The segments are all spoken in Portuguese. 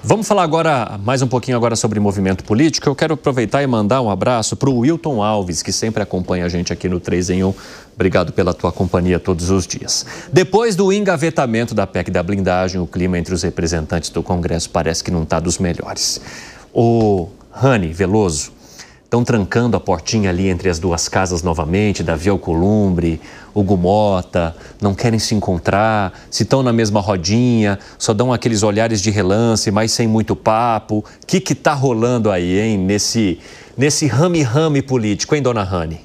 Vamos falar agora, mais um pouquinho agora sobre movimento político. Eu quero aproveitar e mandar um abraço para o Wilton Alves, que sempre acompanha a gente aqui no 3 em 1. Obrigado pela tua companhia todos os dias. Depois do engavetamento da PEC da blindagem, o clima entre os representantes do Congresso parece que não está dos melhores. O Rani Veloso estão trancando a portinha ali entre as duas casas novamente, Davi Alcolumbre, Hugo Mota, não querem se encontrar, se estão na mesma rodinha, só dão aqueles olhares de relance, mas sem muito papo. O que está rolando aí, hein, nesse rame-rame político, hein, dona Rani?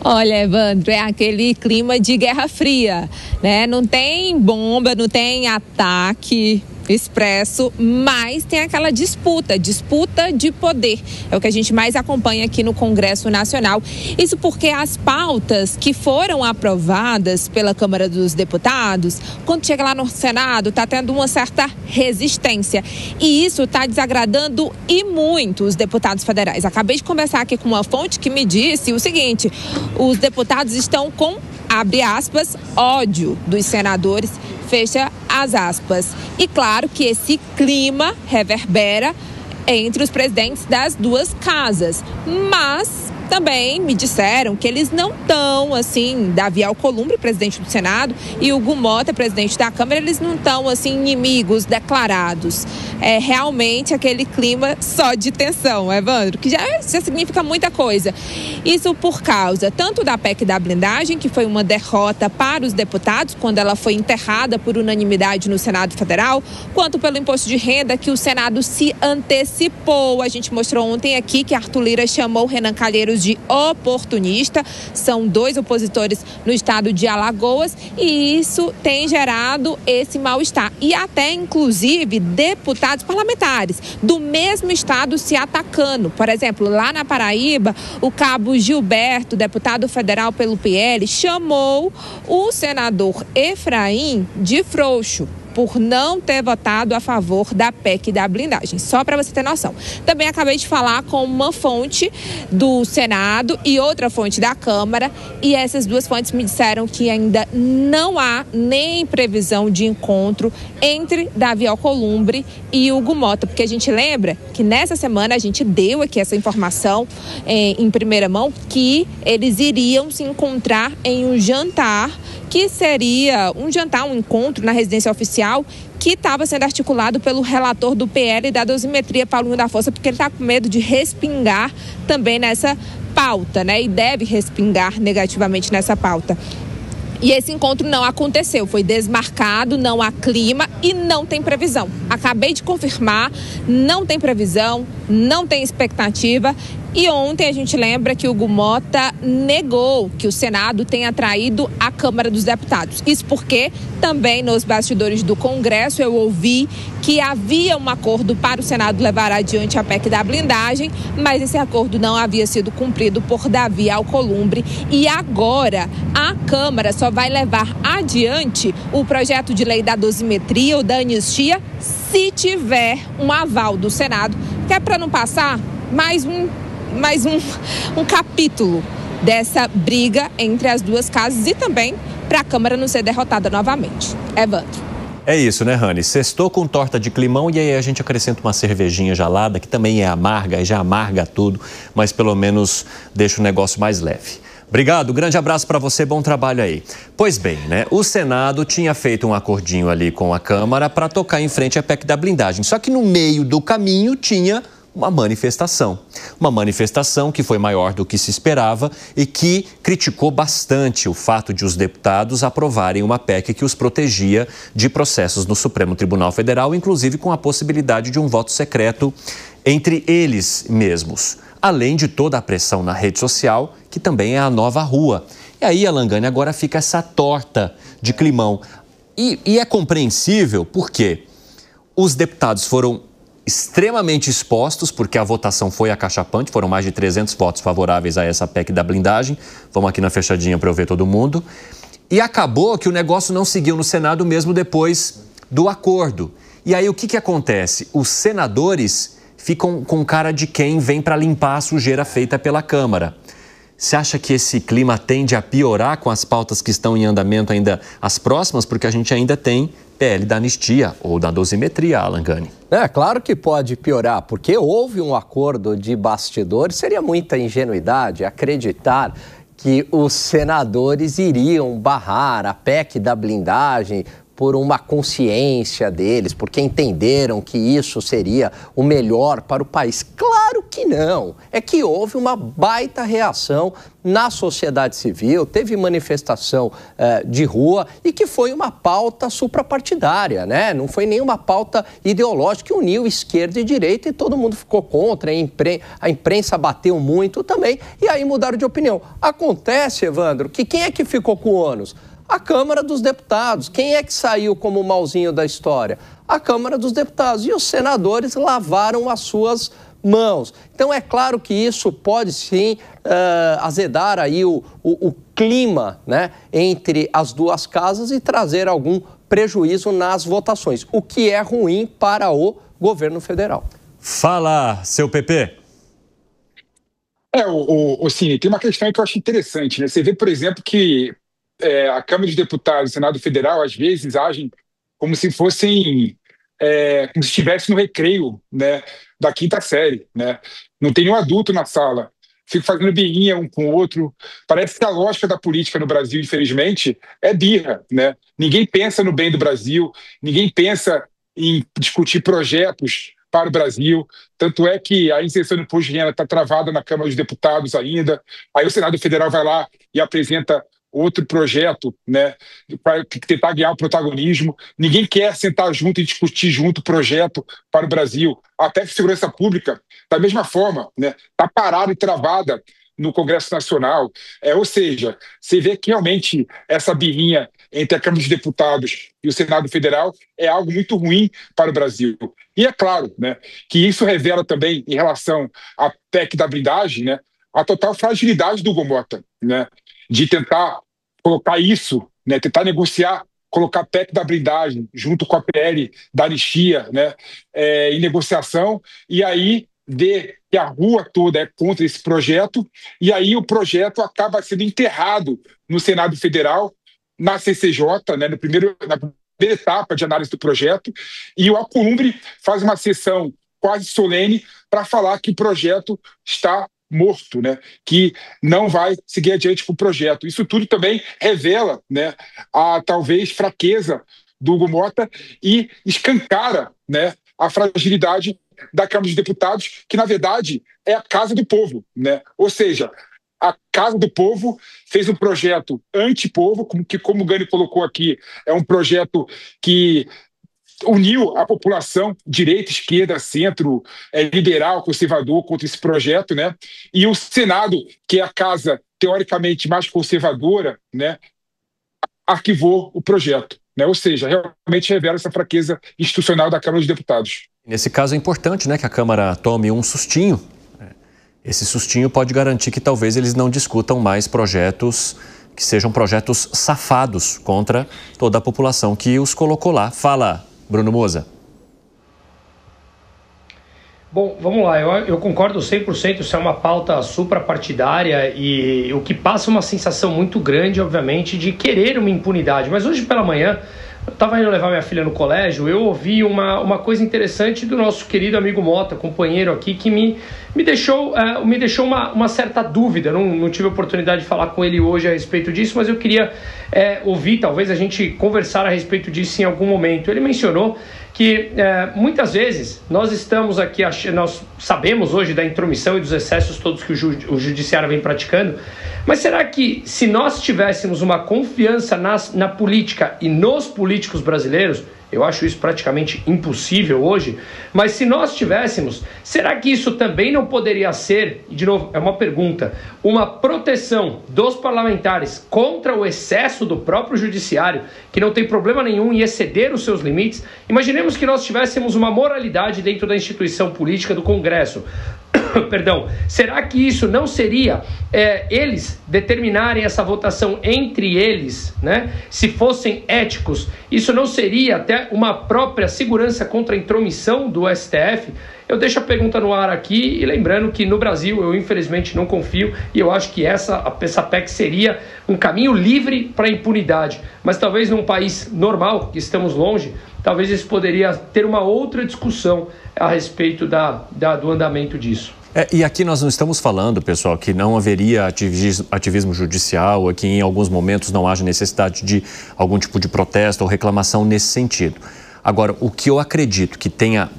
Olha, Evandro, é aquele clima de Guerra Fria, né? Não tem bomba, não tem ataque expresso, mas tem aquela disputa de poder. É o que a gente mais acompanha aqui no Congresso Nacional. Isso porque as pautas que foram aprovadas pela Câmara dos Deputados, quando chega lá no Senado, está tendo uma certa resistência. E isso está desagradando e muito os deputados federais. Acabei de conversar aqui com uma fonte que me disse o seguinte: os deputados estão com, abre aspas, ódio dos senadores, fecha as aspas. E claro que esse clima reverbera entre os presidentes das duas casas. Mas também me disseram que eles não estão, assim, Davi Alcolumbre, presidente do Senado, e Hugo Mota, presidente da Câmara, eles não estão, assim, inimigos declarados. É realmente aquele clima só de tensão, Evandro, que já significa muita coisa. Isso por causa tanto da PEC da blindagem, que foi uma derrota para os deputados, quando ela foi enterrada por unanimidade no Senado Federal, quanto pelo imposto de renda, que o Senado se antecipou. A gente mostrou ontem aqui que Arthur Lira chamou Renan Calheiros de oportunista. São dois opositores no estado de Alagoas e isso tem gerado esse mal-estar. E até, inclusive, deputados parlamentares do mesmo estado se atacando. Por exemplo, lá na Paraíba, o cabo Gilberto, deputado federal pelo PL, chamou o senador Efraim de frouxo por não ter votado a favor da PEC da blindagem. Só para você ter noção. Também acabei de falar com uma fonte do Senado e outra fonte da Câmara, e essas duas fontes me disseram que ainda não há nem previsão de encontro entre Davi Alcolumbre e Hugo Mota, porque a gente lembra que nessa semana a gente deu aqui essa informação em primeira mão, que eles iriam se encontrar em um jantar, que seria um jantar, um encontro na residência oficial, que estava sendo articulado pelo relator do PL da dosimetria, Paulinho da Força, porque ele está com medo de respingar também nessa pauta, né? E deve respingar negativamente nessa pauta. E esse encontro não aconteceu, foi desmarcado, não há clima e não tem previsão. Acabei de confirmar, não tem previsão, não tem expectativa. E ontem a gente lembra que o Hugo Mota negou que o Senado tenha traído a Câmara dos Deputados. Isso porque também nos bastidores do Congresso eu ouvi que havia um acordo para o Senado levar adiante a PEC da blindagem, mas esse acordo não havia sido cumprido por Davi Alcolumbre. E agora a Câmara só vai levar adiante o projeto de lei da dosimetria ou da anistia se tiver um aval do Senado, que é para não passar mais um capítulo dessa briga entre as duas casas e também para a Câmara não ser derrotada novamente. Evandro. É isso, né, Rani? Sextou com torta de climão e aí a gente acrescenta uma cervejinha gelada, que também é amarga, e já amarga tudo, mas pelo menos deixa o negócio mais leve. Obrigado, grande abraço para você, bom trabalho aí. Pois bem, né, o Senado tinha feito um acordinho ali com a Câmara para tocar em frente à PEC da blindagem, só que no meio do caminho tinha uma manifestação que foi maior do que se esperava e que criticou bastante o fato de os deputados aprovarem uma PEC que os protegia de processos no Supremo Tribunal Federal, inclusive com a possibilidade de um voto secreto entre eles mesmos, além de toda a pressão na rede social, que também é a nova rua. E aí, Alangane, agora fica essa torta de climão. E é compreensível porque os deputados foram extremamente expostos, porque a votação foi acachapante, foram mais de 300 votos favoráveis a essa PEC da blindagem. Vamos aqui na fechadinha para eu ver todo mundo. E acabou que o negócio não seguiu no Senado mesmo depois do acordo. E aí o que acontece? Os senadores ficam com cara de quem vem para limpar a sujeira feita pela Câmara. Você acha que esse clima tende a piorar com as pautas que estão em andamento ainda as próximas? Porque a gente ainda tem PL da anistia ou da dosimetria, Alan Gani. É claro que pode piorar, porque houve um acordo de bastidores. Seria muita ingenuidade acreditar que os senadores iriam barrar a PEC da blindagem por uma consciência deles, porque entenderam que isso seria o melhor para o país. Claro que não. É que houve uma baita reação na sociedade civil, teve manifestação de rua e que foi uma pauta suprapartidária, né? Não foi nenhuma pauta ideológica que uniu esquerda e direita e todo mundo ficou contra, a imprensa bateu muito também e aí mudaram de opinião. Acontece, Evandro, que quem é que ficou com o ônus? A Câmara dos Deputados. Quem é que saiu como o malzinho da história? A Câmara dos Deputados. E os senadores lavaram as suas mãos. Então, é claro que isso pode, sim, azedar aí o clima, né, entre as duas casas e trazer algum prejuízo nas votações, o que é ruim para o governo federal. Fala, seu PP. Cine, tem uma questão que eu acho interessante, né? Você vê, por exemplo, que a Câmara dos Deputados e o Senado Federal, às vezes, agem como se fossem, como se estivesse no recreio, né, da quinta série, né? Não tem nenhum adulto na sala, fica fazendo birrinha um com o outro. Parece que a lógica da política no Brasil, infelizmente, é birra, né? Ninguém pensa no bem do Brasil, ninguém pensa em discutir projetos para o Brasil. Tanto é que a inserção do imposto de renda está travada na Câmara dos Deputados ainda. Aí o Senado Federal vai lá e apresenta outro projeto, né, para tentar ganhar o protagonismo. Ninguém quer sentar junto e discutir junto o projeto para o Brasil. A PEC de Segurança Pública, da mesma forma, né, está parada e travada no Congresso Nacional. Ou seja, você vê que realmente essa birrinha entre a Câmara dos Deputados e o Senado Federal é algo muito ruim para o Brasil. E é claro, né, que isso revela também, em relação à PEC da blindagem, né, a total fragilidade do Hugo Mota, né, de tentar colocar isso, né, tentar negociar, colocar a PEC da blindagem junto com a PL da anistia, né, em negociação, e aí ver que a rua toda é contra esse projeto, e aí o projeto acaba sendo enterrado no Senado Federal, na CCJ, né, na primeira etapa de análise do projeto, e o Alcolumbre faz uma sessão quase solene para falar que o projeto está morto, né, que não vai seguir adiante com o projeto. Isso tudo também revela, né, a talvez fraqueza do Hugo Mota e escancara, né, a fragilidade da Câmara dos Deputados, que na verdade é a Casa do Povo, né? Ou seja, a Casa do Povo fez um projeto anti-povo, como o Gani colocou aqui, é um projeto que uniu a população, direita, esquerda, centro, liberal, conservador, contra esse projeto, né? E o Senado, que é a casa teoricamente mais conservadora, né, arquivou o projeto, né? Ou seja, realmente revela essa fraqueza institucional da Câmara dos Deputados. Nesse caso é importante, né, que a Câmara tome um sustinho. Esse sustinho pode garantir que talvez eles não discutam mais projetos que sejam projetos safados contra toda a população que os colocou lá. Fala, Bruno Moza. Bom, vamos lá, eu concordo 100%, isso é uma pauta suprapartidária e o que passa uma sensação muito grande, obviamente, de querer uma impunidade. Mas hoje pela manhã, eu estava indo levar minha filha no colégio, eu ouvi uma coisa interessante do nosso querido amigo Mota, companheiro aqui, que me deixou uma certa dúvida. Não tive a oportunidade de falar com ele hoje a respeito disso, mas eu queria ouvir, talvez a gente conversar a respeito disso em algum momento. Ele mencionou que muitas vezes nós estamos aqui, nós sabemos hoje da intromissão e dos excessos todos que o judiciário vem praticando, mas será que se nós tivéssemos uma confiança na política e nos políticos brasileiros, eu acho isso praticamente impossível hoje, mas se nós tivéssemos, será que isso também não poderia ser, de novo, é uma pergunta, uma proteção dos parlamentares contra o excesso do próprio judiciário, que não tem problema nenhum em exceder os seus limites? Imaginemos que nós tivéssemos uma moralidade dentro da instituição política do Congresso. Perdão, será que isso não seria eles determinarem essa votação entre eles, né? Se fossem éticos, isso não seria até uma própria segurança contra a intromissão do STF? Eu deixo a pergunta no ar aqui e lembrando que no Brasil eu infelizmente não confio e eu acho que essa PEC seria um caminho livre para a impunidade. Mas talvez num país normal, que estamos longe, talvez isso poderia ter uma outra discussão a respeito do andamento disso. E aqui nós não estamos falando, pessoal, que não haveria ativismo judicial, ou que em alguns momentos não haja necessidade de algum tipo de protesto ou reclamação nesse sentido. Agora, o que eu acredito que tenha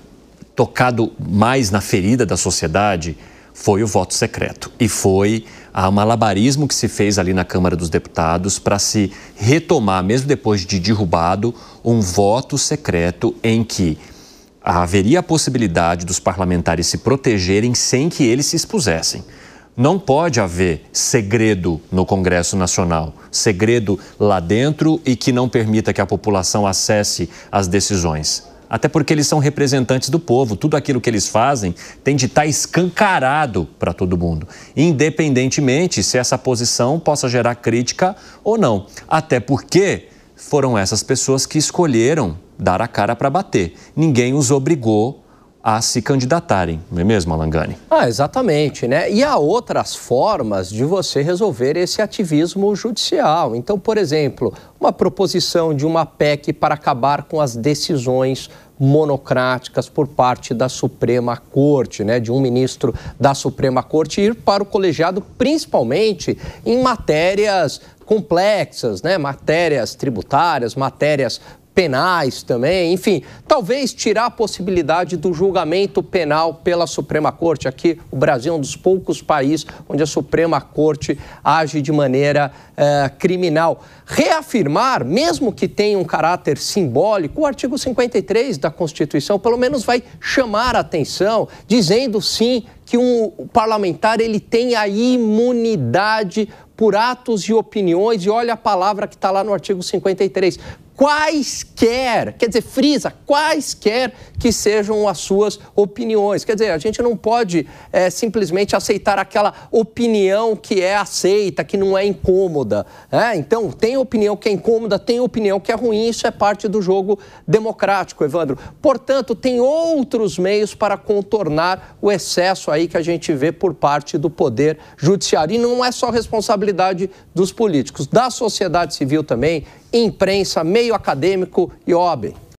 tocado mais na ferida da sociedade foi o voto secreto. E foi o malabarismo que se fez ali na Câmara dos Deputados para se retomar, mesmo depois de derrubado, um voto secreto em que haveria a possibilidade dos parlamentares se protegerem sem que eles se expusessem. Não pode haver segredo no Congresso Nacional, segredo lá dentro e que não permita que a população acesse as decisões. Até porque eles são representantes do povo, tudo aquilo que eles fazem tem de estar escancarado para todo mundo, independentemente se essa posição possa gerar crítica ou não. Até porque foram essas pessoas que escolheram dar a cara para bater. Ninguém os obrigou a se candidatarem, não é mesmo, Alangani? Exatamente, né? E há outras formas de você resolver esse ativismo judicial. Então, por exemplo, uma proposição de uma PEC para acabar com as decisões monocráticas por parte da Suprema Corte, né? De um ministro da Suprema Corte ir para o colegiado, principalmente em matérias complexas, né? Matérias tributárias, matérias penais também, enfim, talvez tirar a possibilidade do julgamento penal pela Suprema Corte. Aqui, o Brasil é um dos poucos países onde a Suprema Corte age de maneira criminal. Reafirmar, mesmo que tenha um caráter simbólico, o artigo 53 da Constituição, pelo menos vai chamar a atenção, dizendo sim que um parlamentar ele tem a imunidade por atos e opiniões, e olha a palavra que está lá no artigo 53, quaisquer, quer dizer, frisa, quaisquer que sejam as suas opiniões. Quer dizer, a gente não pode simplesmente aceitar aquela opinião que é aceita, que não é incômoda. Então, tem opinião que é incômoda, tem opinião que é ruim, isso é parte do jogo democrático, Evandro. Portanto, tem outros meios para contornar o excesso aí que a gente vê por parte do Poder Judiciário. E não é só responsabilidade dos políticos, da sociedade civil também, imprensa, meio acadêmico e OAB.